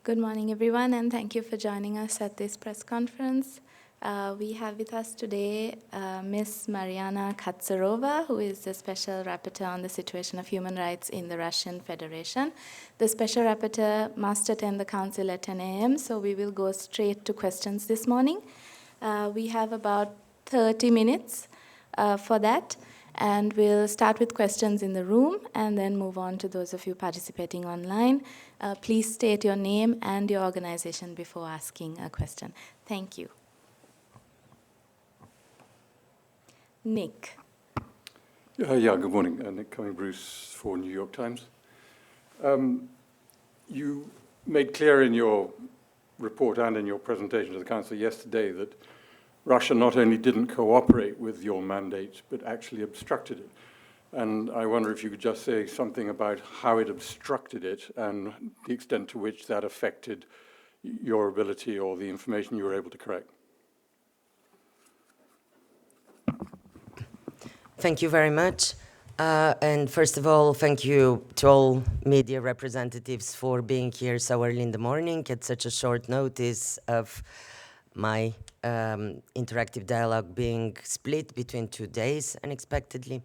Good morning, everyone, and thank you for joining us at this press conference. We have with us today Ms. Mariana Katzarova, who is the Special Rapporteur on the situation of human rights in the Russian Federation. The Special Rapporteur must attend the Council at 10 a.m., so we will go straight to questions this morning. We have about 30 minutes for that. And we'll start with questions in the room and then move on to those of you participating online. Please state your name and your organization before asking a question. Thank you. Nick. Good morning. Nick Cumming-Bruce for New York Times. You made clear in your report and in your presentation to the Council yesterday that Russia not only didn't cooperate with your mandate, but actually obstructed it. And I wonder if you could just say something about how it obstructed it and the extent to which that affected your ability or the information you were able to correct. Thank you very much. And first of all, thank you to all media representatives for being here so early in the morning at such a short notice of my interactive dialogue being split between 2 days unexpectedly.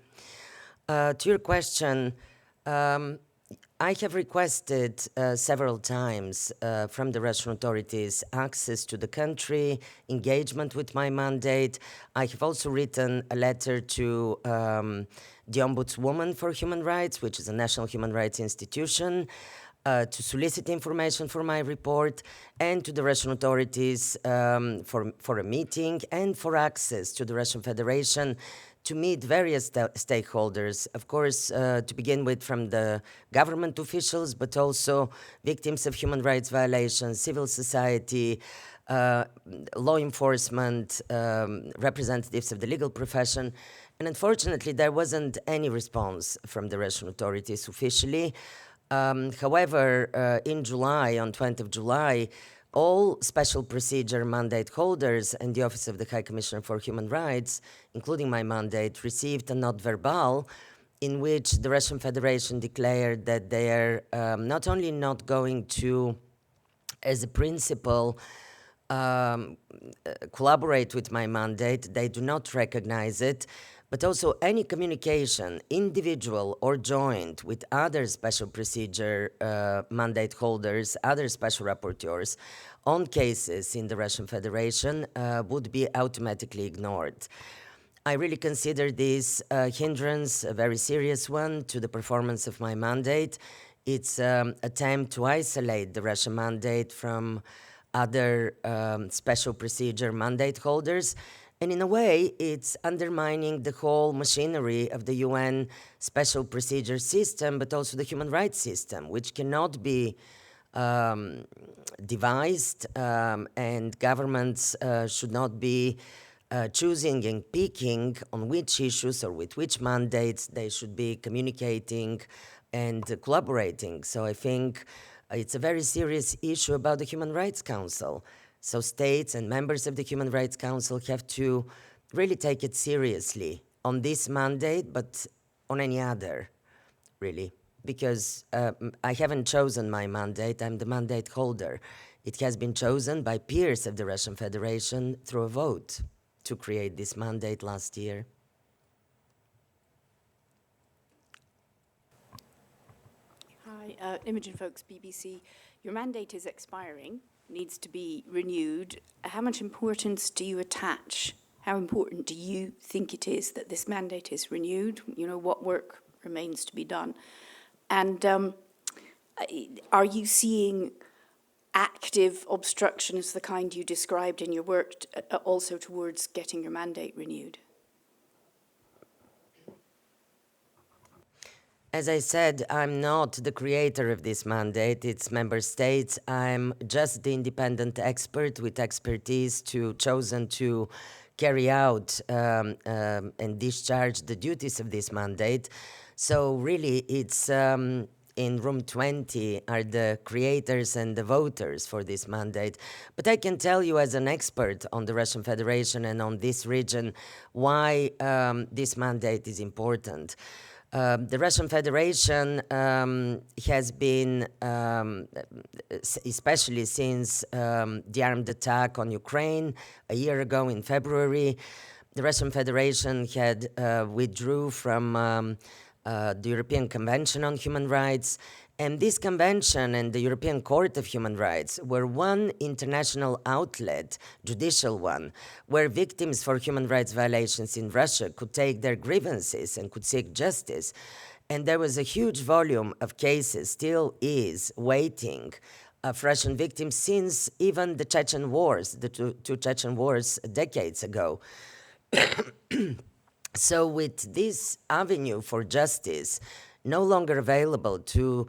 To your question, I have requested several times from the Russian authorities access to the country, engagement with my mandate. I have also written a letter to the Ombudswoman for Human Rights, which is a national human rights institution, to solicit information for my report, and to the Russian authorities for a meeting and for access to the Russian Federation to meet various stakeholders, of course, to begin with from the government officials, but also victims of human rights violations, civil society, law enforcement, representatives of the legal profession. And unfortunately, there wasn't any response from the Russian authorities officially. However, in July, on 20th of July, all special procedure mandate holders and the Office of the High Commissioner for Human Rights, including my mandate, received a note verbal in which the Russian Federation declared that they are not only not going to, as a principle, collaborate with my mandate, they do not recognize it, but also any communication, individual or joint, with other special procedure mandate holders, other special rapporteurs on cases in the Russian Federation would be automatically ignored. I really consider this hindrance a very serious one to the performance of my mandate. It's an attempt to isolate the Russian mandate from other special procedure mandate holders. And in a way, it's undermining the whole machinery of the UN special procedure system, but also the human rights system, which cannot be devised, and governments should not be choosing and picking on which issues or with which mandates they should be communicating and collaborating. So I think it's a very serious issue about the Human Rights Council. So states and members of the Human Rights Council have to really take it seriously on this mandate, but on any other, really. Because I haven't chosen my mandate, I'm the mandate holder. It has been chosen by peers of the Russian Federation through a vote to create this mandate last year. Hi, Imogen Folks, BBC. Your mandate is expiring, needs to be renewed. How much importance do you attach? How important do you think it is that this mandate is renewed? You know, what work remains to be done? And are you seeing active obstruction as the kind you described in your work also towards getting your mandate renewed? As I said, I'm not the creator of this mandate, it's member states. I'm just the independent expert with expertise chosen to carry out and discharge the duties of this mandate. So really, it's in room 20 are the creators and the voters for this mandate. But I can tell you as an expert on the Russian Federation and on this region why this mandate is important. The Russian Federation has been, especially since the armed attack on Ukraine a year ago in February, the Russian Federation had withdrew from the European Convention on Human Rights. And this convention and the European Court of Human Rights were one international outlet, judicial one, where victims for human rights violations in Russia could take their grievances and could seek justice. And there was a huge volume of cases, still is, waiting of Russian victims since even the Chechen wars, the two Chechen wars decades ago. So with this avenue for justice no longer available to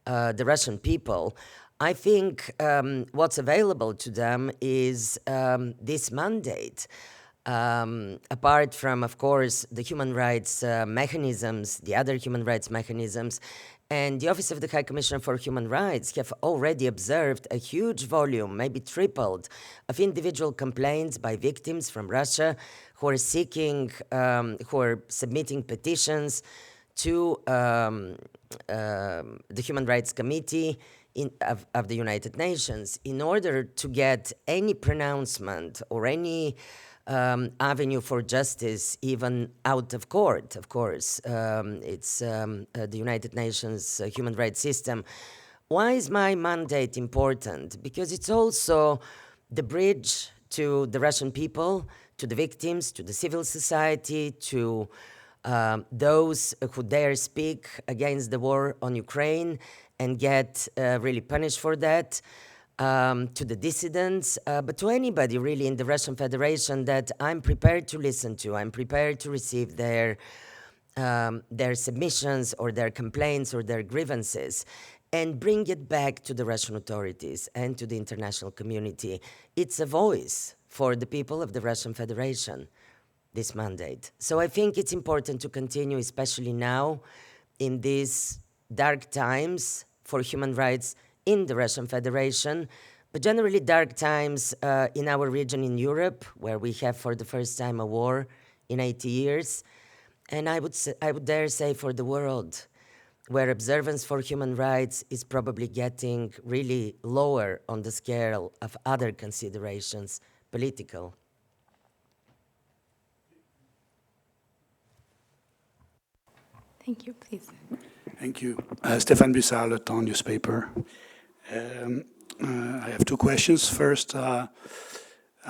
the Russian people, I think what's available to them is this mandate. Apart from, of course, the human rights mechanisms, the other human rights mechanisms, and the Office of the High Commissioner for Human Rights have already observed a huge volume, maybe tripled, of individual complaints by victims from Russia who are seeking, who are submitting petitions to the Human Rights Committee of the United Nations in order to get any pronouncement or any avenue for justice, even out of court, of course. It's the United Nations human rights system. Why is my mandate important? Because it's also the bridge to the Russian people, to the victims, to the civil society, to those who dare speak against the war on Ukraine and get really punished for that, to the dissidents, but to anybody really in the Russian Federation that I'm prepared to listen to. I'm prepared to receive their submissions or their complaints or their grievances and bring it back to the Russian authorities and to the international community. It's a voice for the people of the Russian Federation, this mandate. So I think it's important to continue, especially now in these dark times for human rights in the Russian Federation, but generally dark times in our region in Europe, where we have for the first time a war in 80 years. And I would dare say for the world, where observance for human rights is probably getting really lower on the scale of other considerations, political. Thank you, please. Thank you. Stéphane Bussard, Le Temps newspaper. I have two questions. First, I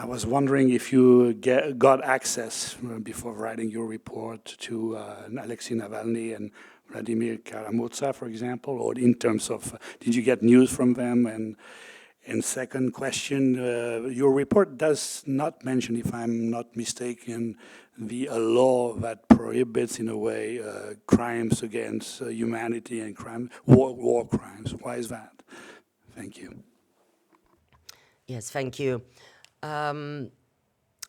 was wondering if you got access before writing your report to Alexei Navalny and Vladimir Karamurza, for example, or in terms of, did you get news from them? And second question, your report does not mention, if I'm not mistaken, the law that prohibits, in a way, crimes against humanity and war crimes. Why is that? Thank you. Yes, thank you.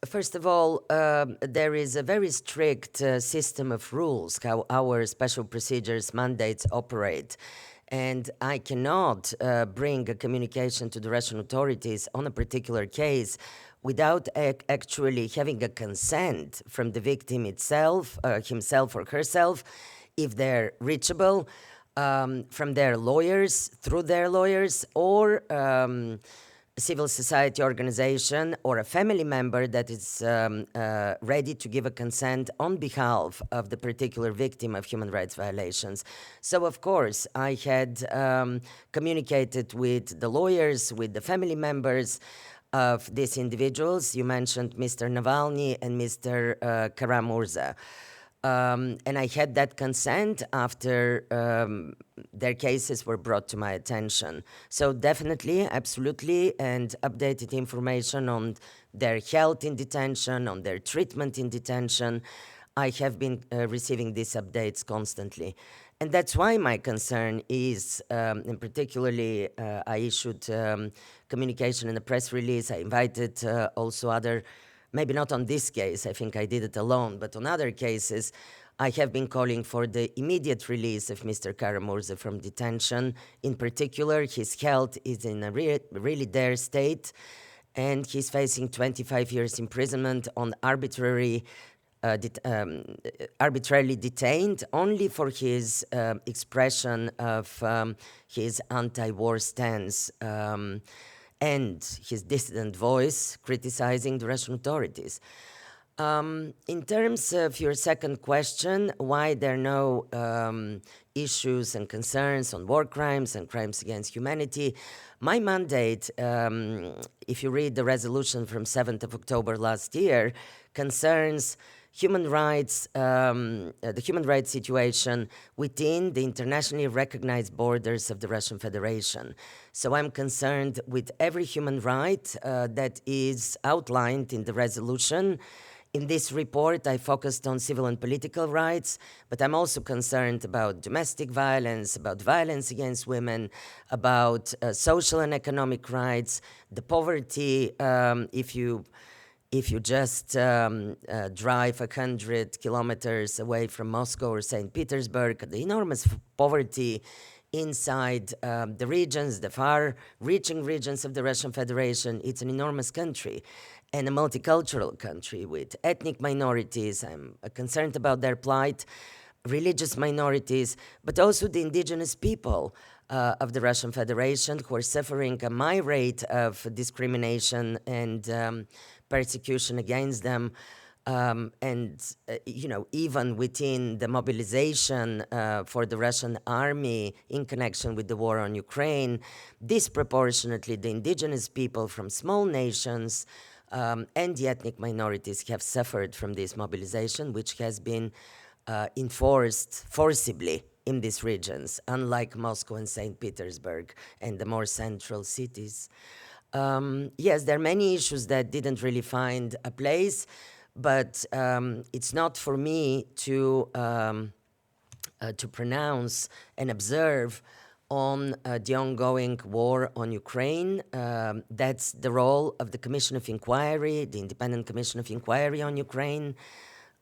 First of all, there is a very strict system of rules how our special procedures mandates operate. And I cannot bring a communication to the Russian authorities on a particular case without actually having a consent from the victim itself, himself or herself, if they're reachable, from their lawyers, through their lawyers, or civil society organization or a family member that is ready to give a consent on behalf of the particular victim of human rights violations. So, of course, I had communicated with the lawyers, with the family members of these individuals. You mentioned Mr. Navalny and Mr. Karamurza. And I had that consent after their cases were brought to my attention. So definitely, absolutely, and updated information on their health in detention, on their treatment in detention. I have been receiving these updates constantly. And that's why my concern is, and particularly I issued communication in a press release. I invited also other, maybe not on this case, I think I did it alone, but on other cases, I have been calling for the immediate release of Mr. Karamurza from detention. In particular, his health is in a really dire state, and he's facing 25 years imprisonment on arbitrary arbitrarily detained only for his expression of his anti-war stance and his dissident voice criticizing the Russian authorities. In terms of your second question, why there are no issues and concerns on war crimes and crimes against humanity, my mandate, if you read the resolution from 7th of October last year, concerns human rights, the human rights situation within the internationally recognized borders of the Russian Federation. So I'm concerned with every human right that is outlined in the resolution. In this report, I focused on civil and political rights, but I'm also concerned about domestic violence, about violence against women, about social and economic rights, the poverty. If you just drive 100 kilometers away from Moscow or St. Petersburg, the enormous poverty inside the regions, the far-reaching regions of the Russian Federation. It's an enormous country and a multicultural country with ethnic minorities. I'm concerned about their plight, religious minorities, but also the indigenous people of the Russian Federation who are suffering a myriad of discrimination and persecution against them. Even within the mobilization for the Russian army in connection with the war on Ukraine, disproportionately the indigenous people from small nations and the ethnic minorities have suffered from this mobilization, which has been enforced forcibly in these regions, unlike Moscow and St. Petersburg and the more central cities. Yes, there are many issues that didn't really find a place, but it's not for me to pronounce and observe on the ongoing war on Ukraine. That's the role of the Commission of Inquiry, the Independent Commission of Inquiry on Ukraine.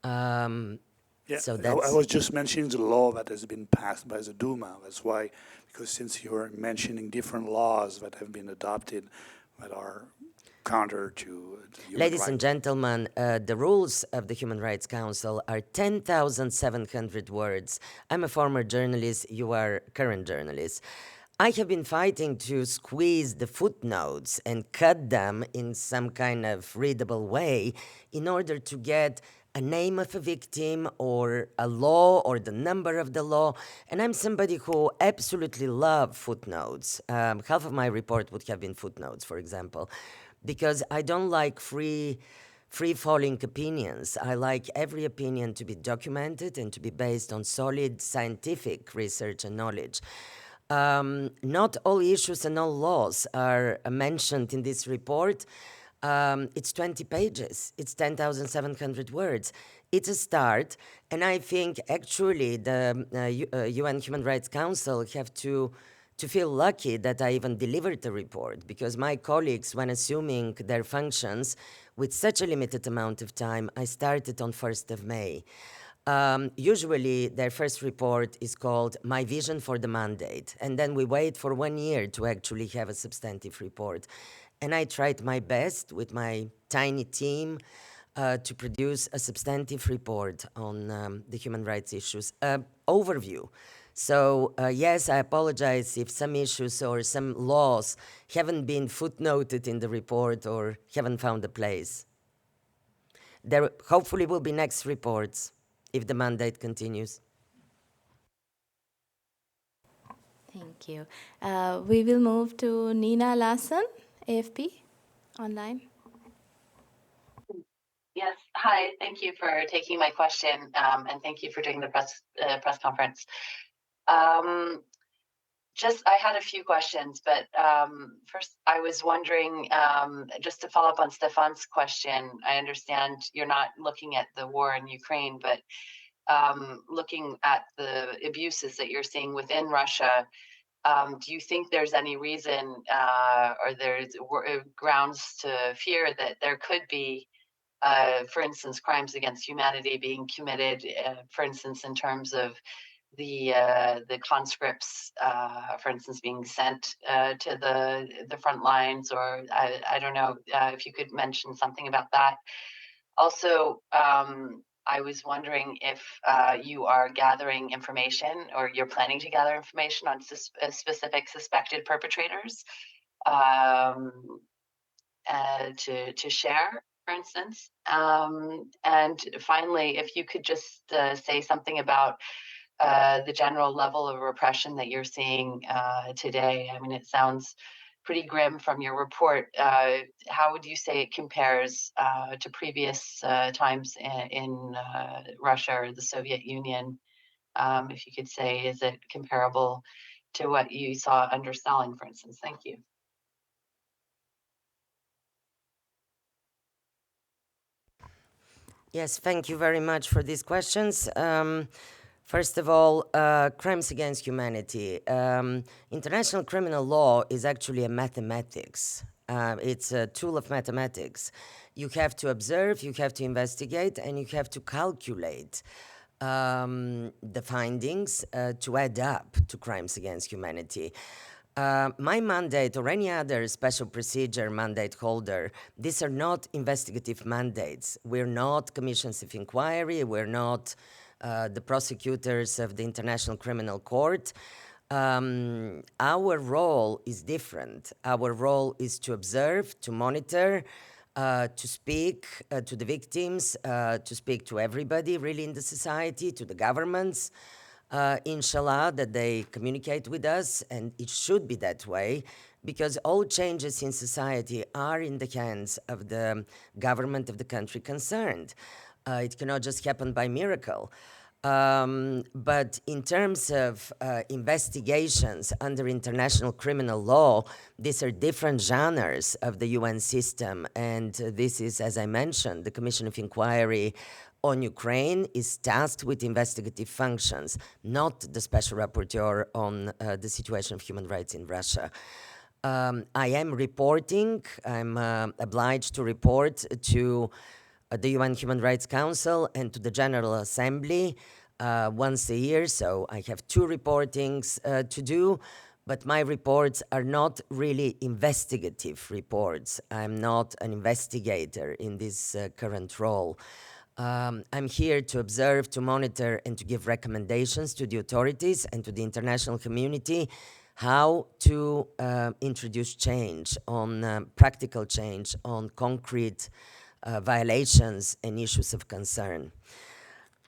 Yeah, So I was just mentioning the law that has been passed by the Duma. That's why, because since you're mentioning different laws that have been adopted that are counter to human Ladies rights. and gentlemen, the rules of the Human Rights Council are 10,700 words. I'm a former journalist, you are a current journalist. I have been fighting to squeeze the footnotes and cut them in some kind of readable way in order to get a name of a victim or a law or the number of the law. And I'm somebody who absolutely loves footnotes. Half of my report would have been footnotes, for example, because I don't like free-falling opinions. I like every opinion to be documented and to be based on solid scientific research and knowledge. Not all issues and all laws are mentioned in this report. It's 20 pages. It's 10,700 words. It's a start, and I think actually the UN Human Rights Council have to feel lucky that I even delivered the report, because my colleagues, when assuming their functions with such a limited amount of time, I started on 1st of May. Usually their first report is called My Vision for the Mandate, and then we wait for 1 year to actually have a substantive report. And I tried my best with my tiny team to produce a substantive report on the human rights issues, overview. So yes, I apologize if some issues or some laws haven't been footnoted in the report or haven't found a place. There hopefully will be next reports if the mandate continues. Thank you. We will move to Nina Lassen, AFP, online. Yes, hi, thank you for taking my question, and thank you for doing the press conference. I had a few questions, but first I was wondering, just to follow up on Stefan's question, I understand you're not looking at the war in Ukraine, but looking at the abuses that you're seeing within Russia, do you think there's any reason or there's grounds to fear that there could be, for instance, crimes against humanity being committed, for instance, in terms of the conscripts, for instance, being sent to the front lines, or I don't know if you could mention something about that. Also, I was wondering if you are gathering information or you're planning to gather information on specific suspected perpetrators to share, for instance. And finally, if you could just say something about the general level of repression that you're seeing today. I mean, it sounds pretty grim from your report. How would you say it compares to previous times in Russia or the Soviet Union? If you could say, is it comparable to what you saw under Stalin, for instance? Thank you. Yes, thank you very much for these questions. First of all, crimes against humanity. International criminal law is actually a mathematics. It's a tool of mathematics. You have to observe, you have to investigate, and you have to calculate the findings to add up to crimes against humanity. My mandate or any other special procedure mandate holder, these are not investigative mandates. We're not commissions of inquiry. We're not the prosecutors of the International Criminal Court. Our role is different. Our role is to observe, to monitor, to speak to the victims, to speak to everybody really in the society, to the governments, inshallah, that they communicate with us, and it should be that way, because all changes in society are in the hands of the government of the country concerned. It cannot just happen by miracle. But in terms of investigations under international criminal law, these are different genres of the UN system. And this is, as I mentioned, the Commission of Inquiry on Ukraine is tasked with investigative functions, not the Special Rapporteur on the situation of human rights in Russia. I am reporting, I'm obliged to report to the UN Human Rights Council and to the General Assembly once a year, so I have 2 reportings to do, but my reports are not really investigative reports. I'm not an investigator in this current role. I'm here to observe, to monitor, and to give recommendations to the authorities and to the international community how to introduce change on practical change on concrete violations and issues of concern.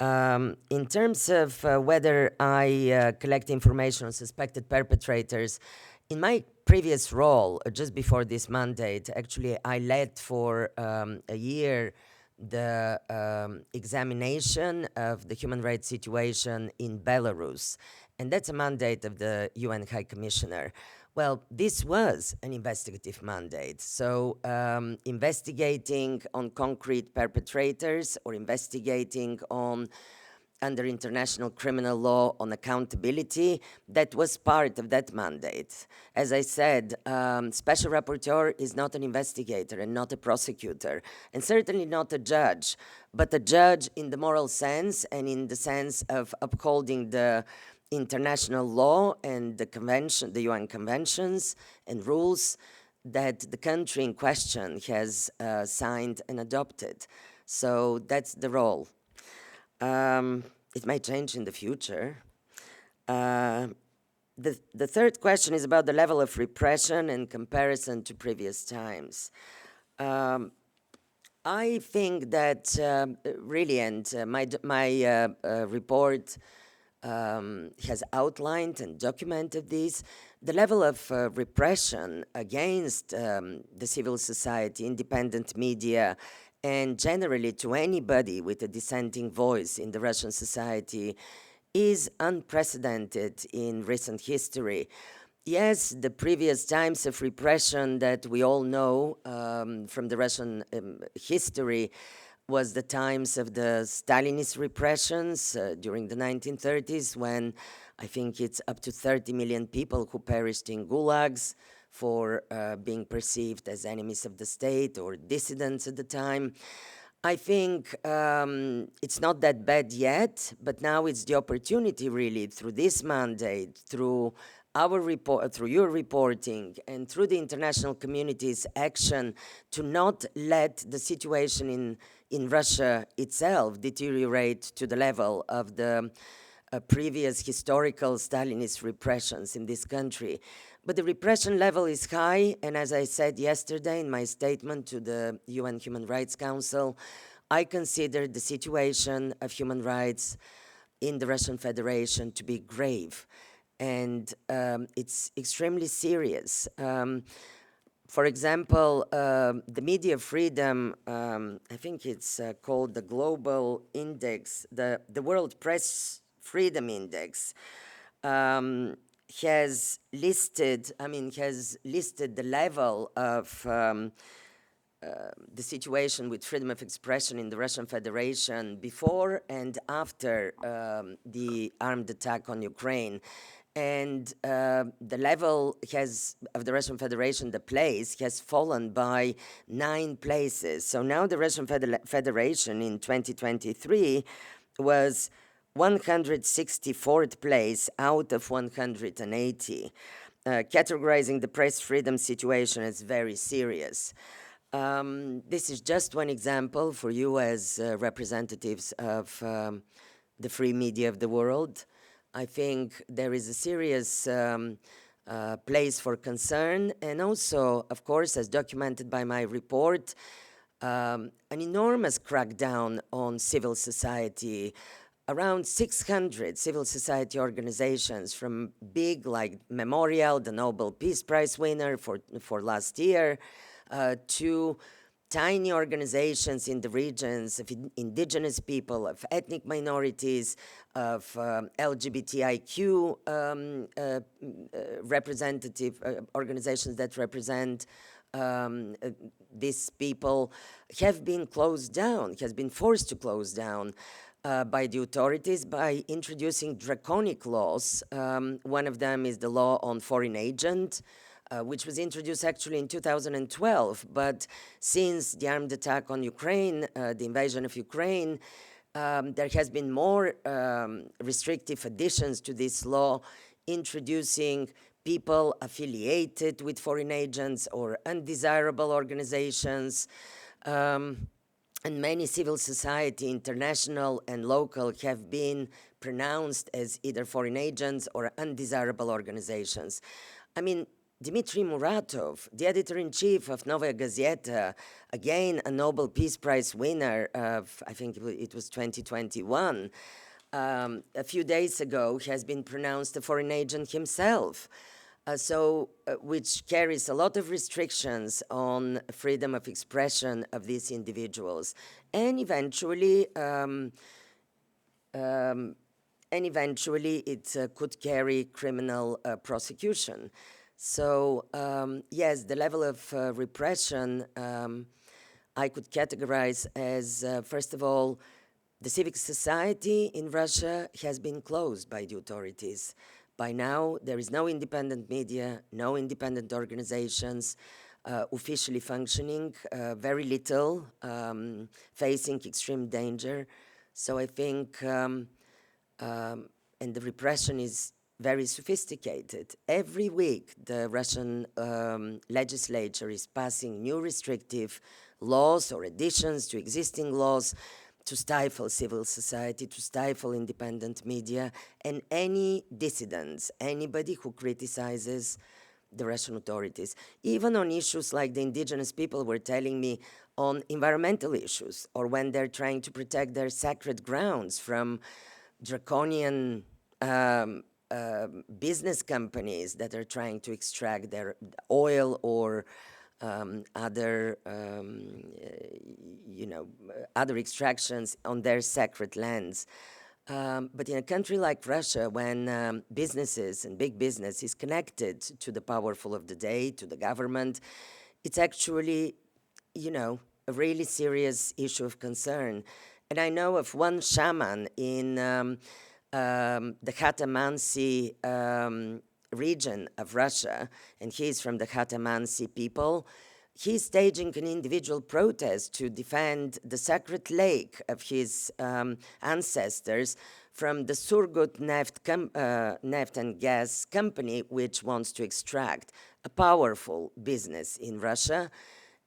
In terms of whether I collect information on suspected perpetrators, in my previous role, just before this mandate, actually I led for a year the examination of the human rights situation in Belarus. And that's a mandate of the UN High Commissioner. Well, this was an investigative mandate. So investigating on concrete perpetrators or investigating on under international criminal law on accountability, that was part of that mandate. As I said, Special Rapporteur is not an investigator and not a prosecutor, and certainly not a judge, but a judge in the moral sense and in the sense of upholding the international law and the convention, the UN conventions and rules that the country in question has signed and adopted. So that's the role. It may change in the future. The third question is about the level of repression in comparison to previous times. I think that really, and my report has outlined and documented this, the level of repression against the civil society, independent media, and generally to anybody with a dissenting voice in the Russian society is unprecedented in recent history. Yes, the previous times of repression that we all know from the Russian history was the times of the Stalinist repressions during the 1930s, when I think it's up to 30 million people who perished in gulags for being perceived as enemies of the state or dissidents at the time. I think it's not that bad yet, but now it's the opportunity really through this mandate, through our report, through your reporting and through the international community's action to not let the situation in Russia itself deteriorate to the level of the previous historical Stalinist repressions in this country. But the repression level is high, and as I said yesterday in my statement to the UN Human Rights Council, I consider the situation of human rights in the Russian Federation to be grave, and it's extremely serious. For example, the media freedom, I think it's called the Global Index, the World Press Freedom Index, has listed the level of the situation with freedom of expression in the Russian Federation before and after the armed attack on Ukraine. And the level of the Russian Federation, the place, has fallen by 9 places. So now the Russian Federation in 2023 was 164th place out of 180, categorizing the press freedom situation as very serious. This is just one example for you as representatives of the free media of the world. I think there is a serious place for concern, and also, of course, as documented by my report, an enormous crackdown on civil society. Around 600 civil society organizations, from big like Memorial, the Nobel Peace Prize winner for last year, to tiny organizations in the regions of indigenous people, of ethnic minorities, of LGBTIQ representative organizations that represent these people, have been closed down, has been forced to close down by the authorities by introducing draconic laws. One of them is the law on foreign agent, which was introduced actually in 2012. But since the armed attack on Ukraine, the invasion of Ukraine, there has been more restrictive additions to this law, introducing people affiliated with foreign agents or undesirable organizations. And many civil society, international and local, have been pronounced as either foreign agents or undesirable organizations. I mean, Dmitry Muratov, the editor-in-chief of Novaya Gazeta, again a Nobel Peace Prize winner of, I think it was 2021, a few days ago has been pronounced a foreign agent himself. Which carries a lot of restrictions on freedom of expression of these individuals, and eventually it could carry criminal prosecution. So yes, the level of repression I could categorize as, first of all, the civic society in Russia has been closed by the authorities. By now, there is no independent media, no independent organizations officially functioning, very little, facing extreme danger. So I think, and the repression is very sophisticated. Every week, the Russian legislature is passing new restrictive laws or additions to existing laws to stifle civil society, to stifle independent media, and any dissidents, anybody who criticizes the Russian authorities. Even on issues like the indigenous people were telling me, on environmental issues, or when they're trying to protect their sacred grounds from draconian business companies that are trying to extract their oil or other extractions on their sacred lands. But in a country like Russia, when businesses and big business is connected to the powerful of the day, to the government, it's actually, a really serious issue of concern. And I know of one shaman in the Khatamansi region of Russia, and he's from the Khatamansi people. He's staging an individual protest to defend the sacred lake of his ancestors from the Surgut neft and gas company, which wants to extract a powerful business in Russia.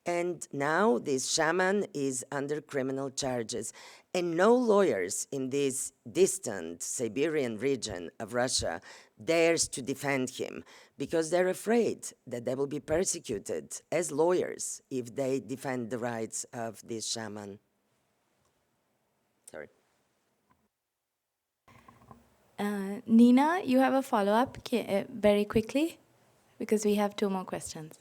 And now this shaman is under criminal charges. And no lawyers in this distant Siberian region of Russia dares to defend him because they're afraid that they will be persecuted as lawyers if they defend the rights of this shaman. Sorry. Nina, you have a follow-up very quickly because we have 2 more questions.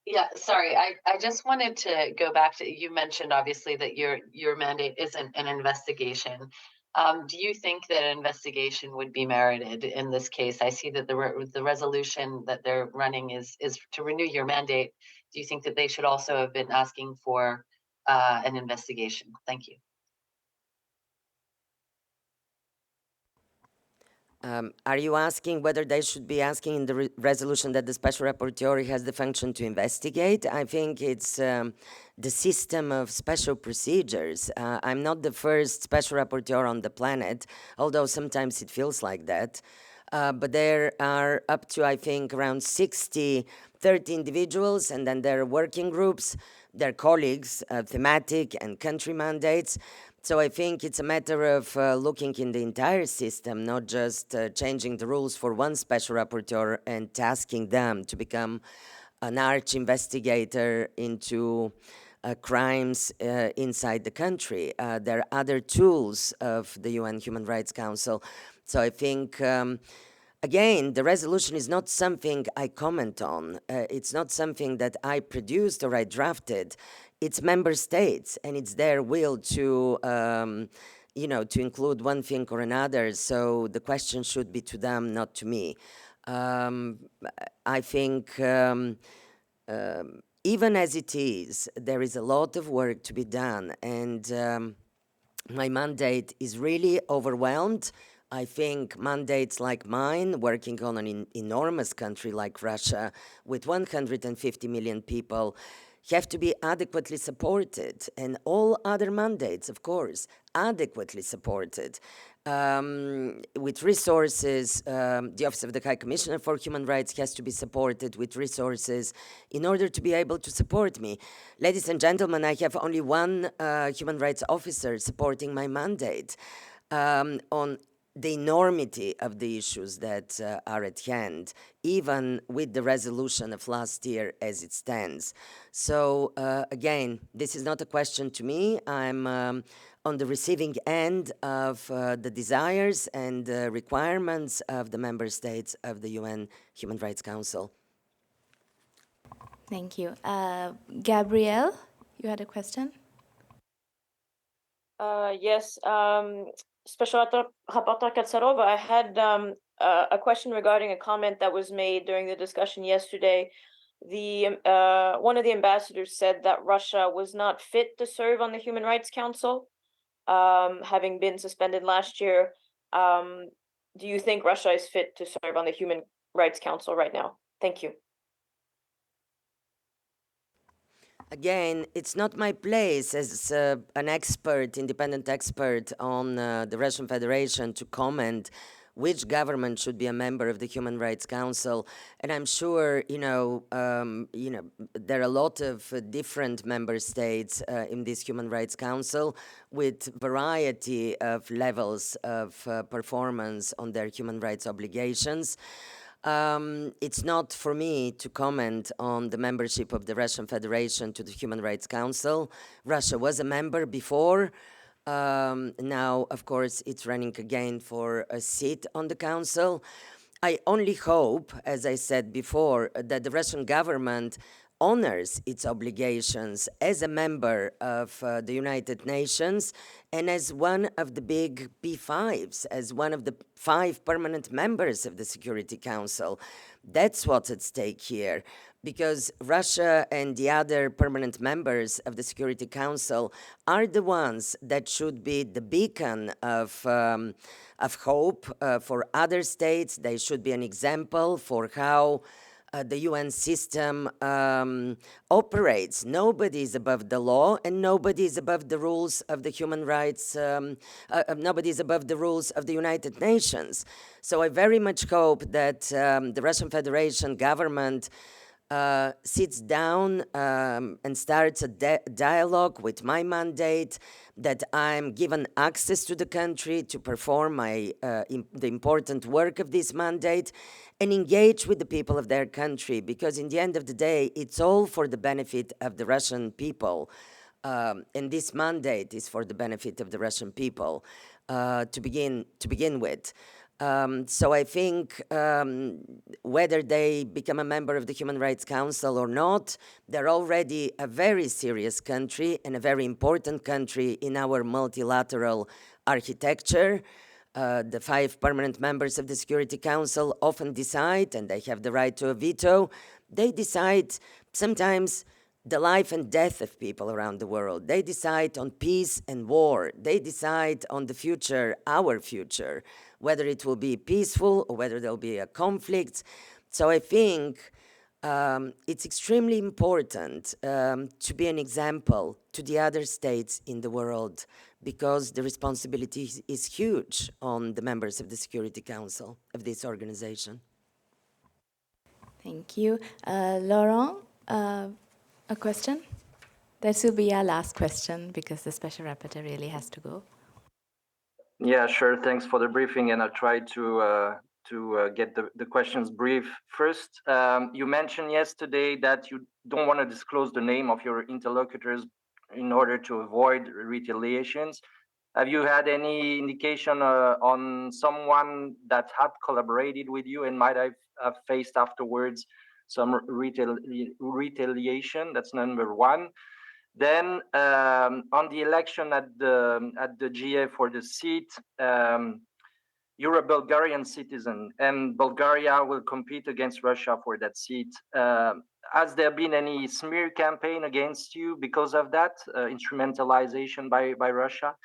Yeah, sorry. I just wanted to go back to, you mentioned obviously that your mandate isn't an investigation. Do you think that an investigation would be merited in this case? I see that the resolution that they're running is to renew your mandate. Do you think that they should also have been asking for an investigation? Thank you. Are you asking whether they should be asking in the resolution that the special rapporteur has the function to investigate? I think it's the system of special procedures. I'm not the first special rapporteur on the planet, although sometimes it feels like that. But there are up to, I think, around 30 individuals, and then there are working groups, their colleagues, thematic and country mandates. So I think it's a matter of looking in the entire system, not just changing the rules for one special rapporteur and tasking them to become an arch investigator into crimes inside the country. There are other tools of the UN Human Rights Council. So I think, again, the resolution is not something I comment on. It's not something that I produced or I drafted. It's member states, and it's their will to, to include one thing or another. So the question should be to them, not to me. I think even as it is, there is a lot of work to be done, and my mandate is really overwhelmed. I think mandates like mine, working on an enormous country like Russia with 150 million people, have to be adequately supported, and all other mandates, of course, adequately supported. With resources, the Office of the High Commissioner for Human Rights has to be supported with resources in order to be able to support me. Ladies and gentlemen, I have only one human rights officer supporting my mandate on the enormity of the issues that are at hand, even with the resolution of last year as it stands. So again, this is not a question to me. I'm on the receiving end of the desires and requirements of the member states of the UN Human Rights Council. Thank you. Gabrielle, you had a question? Yes. Special Rapporteur Katzarova, I had a question regarding a comment that was made during the discussion yesterday. One of the ambassadors said that Russia was not fit to serve on the Human Rights Council, having been suspended last year. Do you think Russia is fit to serve on the Human Rights Council right now? Thank you. Again, it's not my place as an expert, independent expert on the Russian Federation to comment which government should be a member of the Human Rights Council. And I'm sure, there are a lot of different member states in this Human Rights Council with variety of levels of performance on their human rights obligations. It's not for me to comment on the membership of the Russian Federation to the Human Rights Council. Russia was a member before. Now, of course, it's running again for a seat on the council. I only hope, as I said before, that the Russian government honors its obligations as a member of the United Nations and as one of the big P5s, as one of the 5 permanent members of the Security Council. That's what's at stake here, because Russia and the other permanent members of the Security Council are the ones that should be the beacon of hope for other states. They should be an example for how the UN system operates. Nobody is above the law, and nobody is above the rules of the human rights, nobody is above the rules of the United Nations. So I very much hope that the Russian Federation government sits down and starts a dialogue with my mandate, that I'm given access to the country to perform the important work of this mandate and engage with the people of their country, because in the end of the day, it's all for the benefit of the Russian people. And this mandate is for the benefit of the Russian people to begin with. So I think whether they become a member of the Human Rights Council or not, they're already a very serious country and a very important country in our multilateral architecture. The 5 permanent members of the Security Council often decide, and they have the right to a veto, they decide sometimes the life and death of people around the world. They decide on peace and war. They decide on the future, our future, whether it will be peaceful or whether there'll be a conflict. So I think it's extremely important to be an example to the other states in the world, because the responsibility is huge on the members of the Security Council of this organization. Thank you. Laurent, a question? This will be our last question because the Special Rapporteur really has to go. Yeah, sure. Thanks for the briefing, and I'll try to get the questions brief. First, you mentioned yesterday that you don't want to disclose the name of your interlocutors in order to avoid retaliations. Have you had any indication on someone that had collaborated with you and might have faced afterwards some retaliation? That's number one. Then on the election at the GA for the seat, you're a Bulgarian citizen, and Bulgaria will compete against Russia for that seat. Has there been any smear campaign against you because of that, instrumentalization by Russia?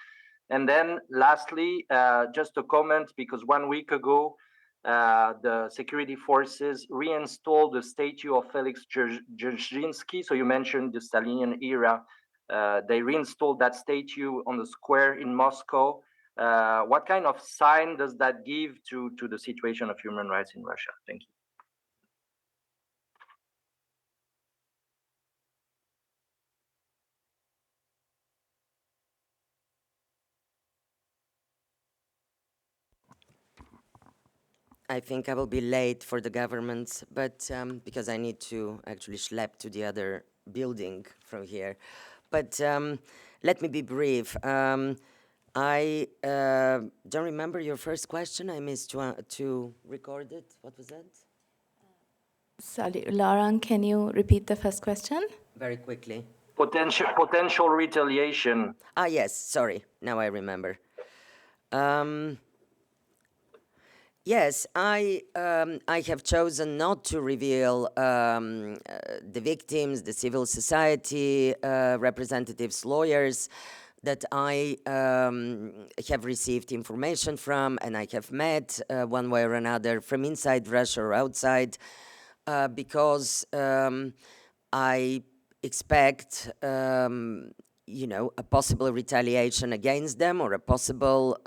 And then lastly, just a comment, because 1 week ago, the security forces reinstalled the statue of Felix Dzerzhinsky. So you mentioned the Stalinian era. They reinstalled that statue on the square in Moscow. What kind of sign does that give to the situation of human rights in Russia? Thank you. I think I will be late for the government, but because I need to actually schlep to the other building from here. But let me be brief. I don't remember your first question. I missed to record it. What was that? Sorry, Laurent, can you repeat the first question? Very quickly. Potential retaliation. Ah, yes, sorry. Now I remember. Yes, I have chosen not to reveal the victims, the civil society representatives, lawyers that I have received information from and I have met one way or another from inside Russia or outside, because I expect a possible retaliation against them, or a possible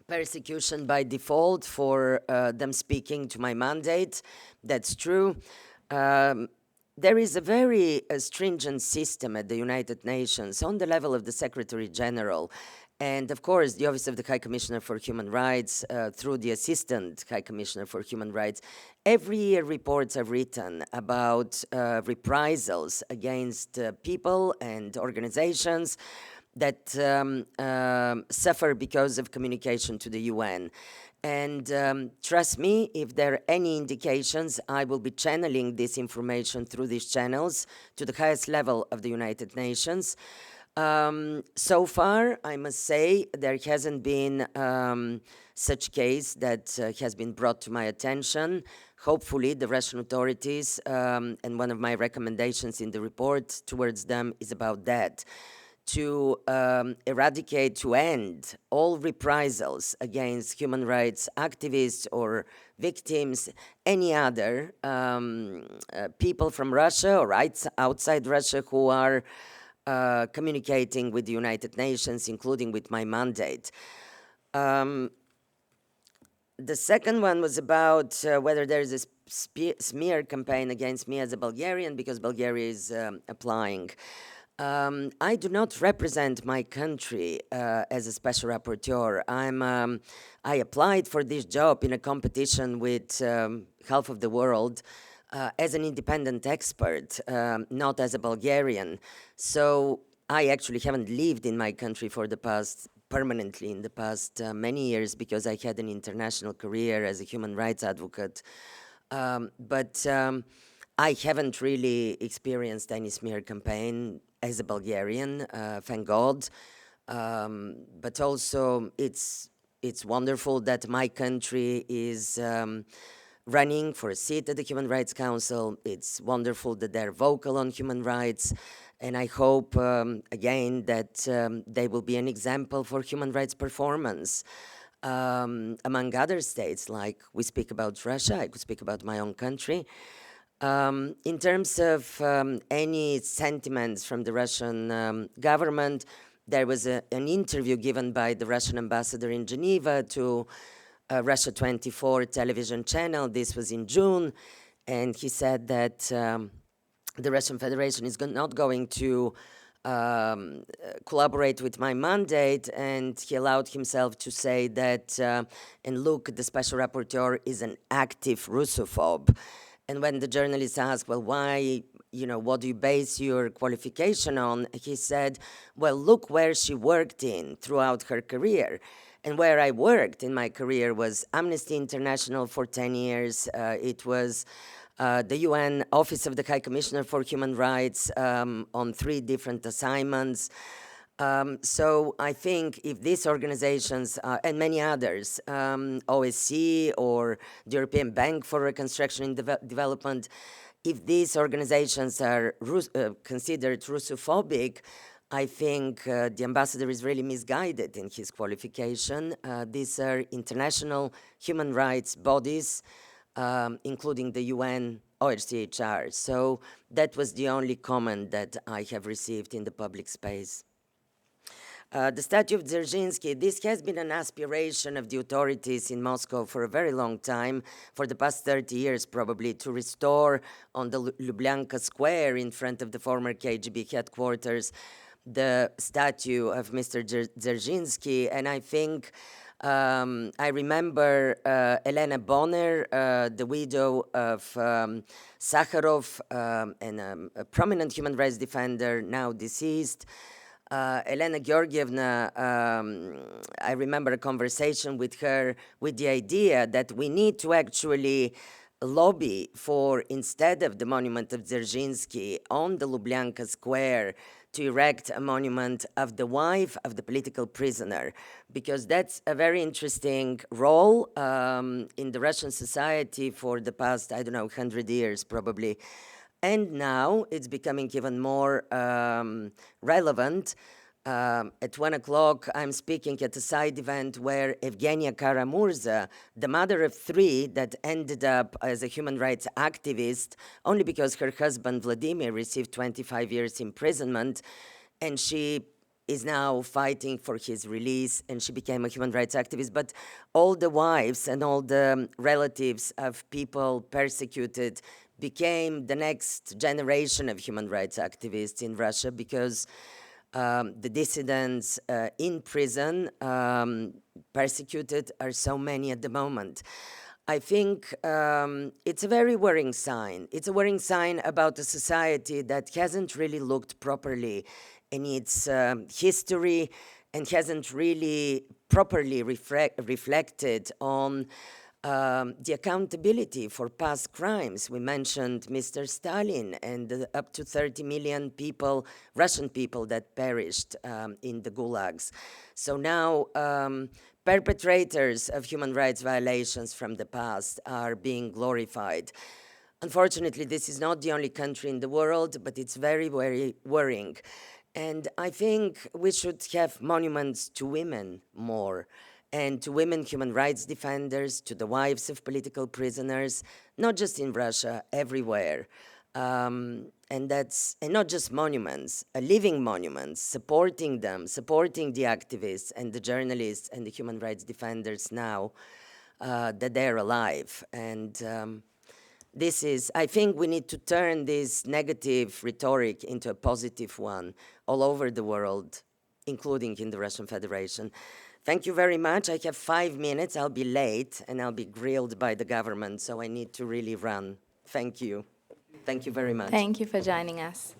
persecution by default for them speaking to my mandate. That's true. There is a very stringent system at the United Nations on the level of the Secretary General, and of course the Office of the High Commissioner for Human Rights through the Assistant High Commissioner for Human Rights. Every year reports are written about reprisals against people and organizations that suffer because of communication to the UN. And trust me, if there are any indications, I will be channeling this information through these channels to the highest level of the United Nations. So far, I must say, there hasn't been such case that has been brought to my attention. Hopefully, the Russian authorities, and one of my recommendations in the report towards them is about that, to eradicate, to end all reprisals against human rights activists or victims, any other people from Russia or outside Russia who are communicating with the United Nations, including with my mandate. The second one was about whether there is a smear campaign against me as a Bulgarian, because Bulgaria is applying. I do not represent my country as a special rapporteur. I applied for this job in a competition with half of the world as an independent expert, not as a Bulgarian. So I actually haven't lived in my country permanently in the past many years, because I had an international career as a human rights advocate. But I haven't really experienced any smear campaign as a Bulgarian, thank God. But also it's wonderful that my country is running for a seat at the Human Rights Council. It's wonderful that they're vocal on human rights. And I hope, again, that they will be an example for human rights performance among other states. Like we speak about Russia, I could speak about my own country. In terms of any sentiments from the Russian government, there was an interview given by the Russian ambassador in Geneva to Russia24 television channel. This was in June, and he said that the Russian Federation is not going to collaborate with my mandate, and he allowed himself to say that, and look, the special rapporteur is an active Russophobe. And when the journalist asked, well, why, what do you base your qualification on? He said, well, look where she worked in throughout her career. And where I worked in my career was Amnesty International for 10 years. It was the UN Office of the High Commissioner for Human Rights on 3 different assignments. So I think if these organizations and many others, OSCE or the European Bank for Reconstruction and Development, if these organizations are considered Russophobic, I think the ambassador is really misguided in his qualification. These are international human rights bodies, including the UN OHCHR. So that was the only comment that I have received in the public space. The statue of Dzerzhinsky, this has been an aspiration of the authorities in Moscow for a very long time, for the past 30 years probably, to restore on the Lubyanka Square in front of the former KGB headquarters the statue of Mr. Dzerzhinsky. And I think I remember Elena Bonner, the widow of Sakharov, and a prominent human rights defender, now deceased. Elena Georgievna, I remember a conversation with her with the idea that we need to actually lobby for, instead of the monument of Dzerzhinsky on the Lubyanka Square, to erect a monument of the wife of the political prisoner, because that's a very interesting role in the Russian society for the past, 100 years probably. And now it's becoming even more relevant. At 1 o'clock, I'm speaking at a side event where Evgenia Karamurza, the mother of 3 that ended up as a human rights activist only because her husband Vladimir received 25 years imprisonment, and she is now fighting for his release, and she became a human rights activist. But all the wives and all the relatives of people persecuted became the next generation of human rights activists in Russia, because the dissidents in prison, persecuted, are so many at the moment. I think it's a very worrying sign. It's a worrying sign about a society that hasn't really looked properly in its history and hasn't really properly reflected on the accountability for past crimes. We mentioned Mr. Stalin and the up to 30 million people, Russian people, that perished in the gulags. So now perpetrators of human rights violations from the past are being glorified. Unfortunately, this is not the only country in the world, but it's very, very worrying. And I think we should have monuments to women more. and to women human rights defenders, to the wives of political prisoners, not just in Russia, everywhere. And not just monuments, living monuments, supporting them, supporting the activists and the journalists and the human rights defenders now that they're alive. And I think we need to turn this negative rhetoric into a positive one all over the world, including in the Russian Federation. Thank you very much. I have 5 minutes. I'll be late and I'll be grilled by the government, so I need to really run. Thank you. Thank you very much. Thank you for joining us.